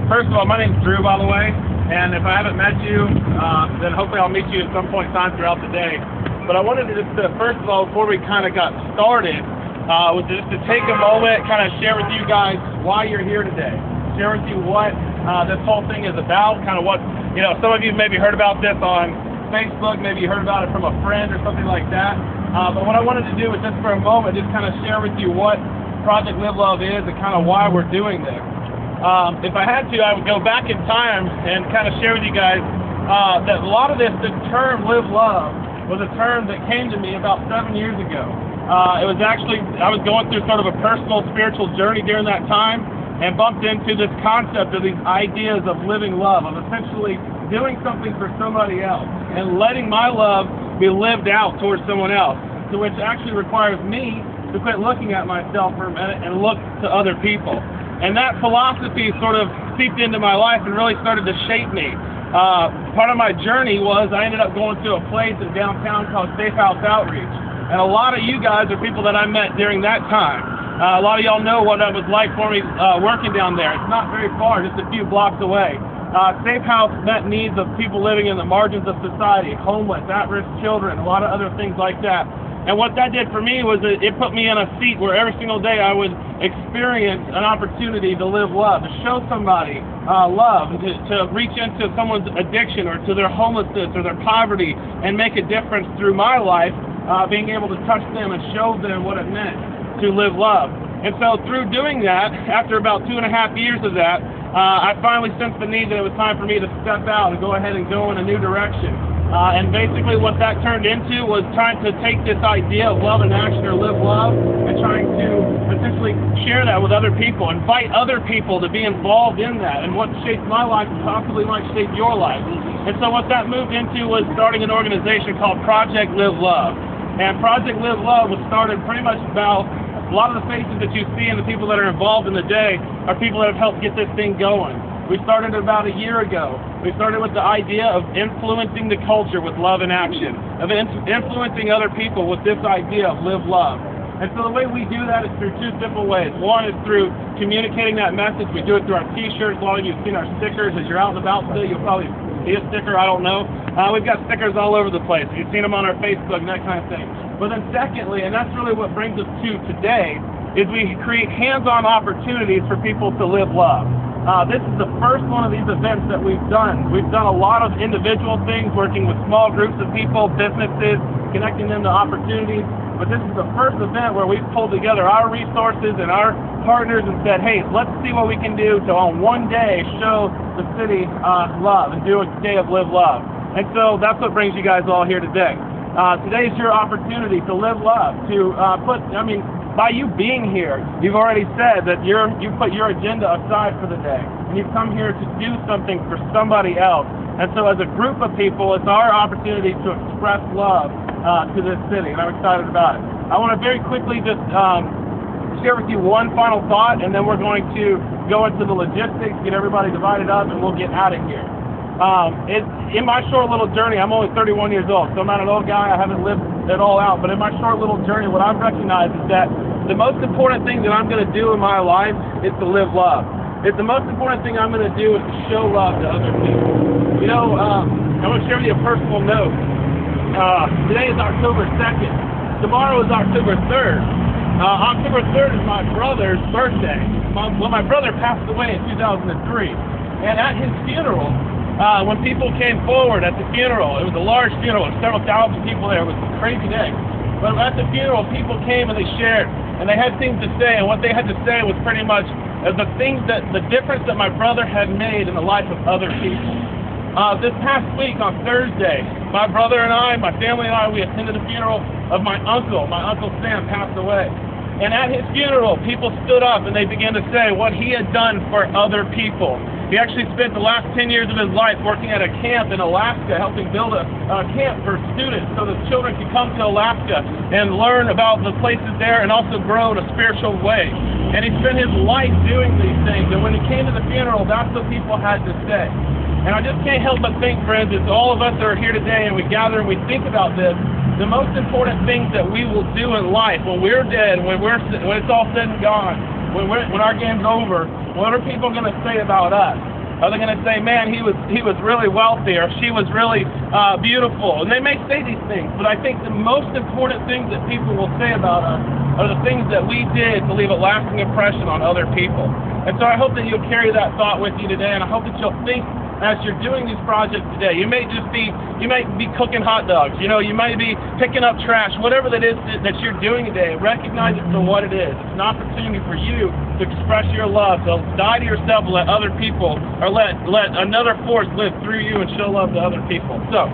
First of all, my name's Drew, by the way, and if I haven't met you, then hopefully I'll meet you at some point in time throughout the day. But I wanted to just, first of all, before we kind of got started, was just to take a moment, kind of share with you guys why you're here today. Share with you what this whole thing is about, kind of what, you know, some of you maybe heard about this on Facebook, maybe you heard about it from a friend or something like that. But what I wanted to do was just for a moment, just kind of share with you what Project Live Love is and kind of why we're doing this. If I had to, I would go back in time and kind of share with you guys that a lot of this term Live Love was a term that came to me about 7 years ago. It was actually, I was going through sort of a personal spiritual journey during that time and bumped into this concept of these ideas of living love, of essentially doing something for somebody else and letting my love be lived out towards someone else, to which actually requires me to quit looking at myself for a minute and look to other people. And that philosophy sort of seeped into my life and really started to shape me. Part of my journey was I ended up going to a place in downtown called Safe House Outreach. And a lot of you guys are people that I met during that time. A lot of y'all know what it was like for me working down there. It's not very far, just a few blocks away. Safe House met needs of people living in the margins of society, homeless, at-risk children, a lot of other things like that. And what that did for me was it put me in a seat where every single day I would experience an opportunity to live love, to show somebody love, to reach into someone's addiction or to their homelessness or their poverty and make a difference through my life, being able to touch them and show them what it meant to live love. And so through doing that, after about 2.5 years of that, I finally sensed the need that it was time for me to step out and go ahead and go in a new direction. And basically what that turned into was trying to take this idea of love in action or live love and trying to essentially share that with other people, invite other people to be involved in that, and what shaped my life possibly might shape your life. And so what that moved into was starting an organization called Project Live Love. And Project Live Love was started pretty much about a lot of the faces that you see and the people that are involved in the day are people that have helped get this thing going. We started about a year ago. We started with the idea of influencing the culture with love and action, of influencing other people with this idea of live love. And so the way we do that is through two simple ways. One is through communicating that message. We do it through our t-shirts. A lot of you have seen our stickers. As you're out and about today, you'll probably see a sticker, I don't know. We've got stickers all over the place. You've seen them on our Facebook and that kind of thing. But then secondly, and that's really what brings us to today, is we create hands-on opportunities for people to live love. This is the first one of these events that we've done. We've done a lot of individual things, working with small groups of people, businesses, connecting them to opportunities. But this is the first event where we've pulled together our resources and our partners and said, hey, let's see what we can do to, on one day, show the city love and do a day of live love. And so that's what brings you guys all here today. Today is your opportunity to live love, to by you being here, you've already said that you put your agenda aside for the day, and you've come here to do something for somebody else. And so as a group of people, it's our opportunity to express love to this city, and I'm excited about it. I want to very quickly just share with you one final thought, and then we're going to go into the logistics, get everybody divided up, and we'll get out of here. In my short little journey, I'm only 31 years old, so I'm not an old guy. I haven't lived it all out, but in my short little journey, what I've recognized is that the most important thing that I'm going to do in my life is to live love. It's the most important thing I'm going to do is to show love to other people. You know, I want to share with you a personal note. Today is October 2nd. Tomorrow is October 3rd. October 3rd is my brother's birthday. My brother passed away in 2003, and at his funeral, when people came forward at the funeral, it was a large funeral, several thousand people there. It was a crazy day. But at the funeral, people came and they shared, and they had things to say, and what they had to say was pretty much the difference that my brother had made in the life of other people. This past week on Thursday, my brother and I, my family and I, we attended the funeral of my uncle. My Uncle Sam passed away. And at his funeral, people stood up and they began to say what he had done for other people. He actually spent the last 10 years of his life working at a camp in Alaska, helping build a camp for students so that children could come to Alaska and learn about the places there and also grow in a spiritual way. And he spent his life doing these things. And when he came to the funeral, that's what people had to say. And I just can't help but think, friends, as all of us that are here today and we gather and we think about this, the most important things that we will do in life when we're dead, when it's all said and gone, when our game's over, what are people going to say about us? Are they going to say, man, he was really wealthy, or she was really beautiful? And they may say these things, but I think the most important things that people will say about us are the things that we did to leave a lasting impression on other people. And so I hope that you'll carry that thought with you today, and I hope that you'll think as you're doing these projects today. You might be cooking hot dogs, you might be picking up trash, whatever that is that you're doing today. Recognize it for what it is. It's an opportunity for you to express your love, to die to yourself and let other people, or let another force live through you and show love to other people. So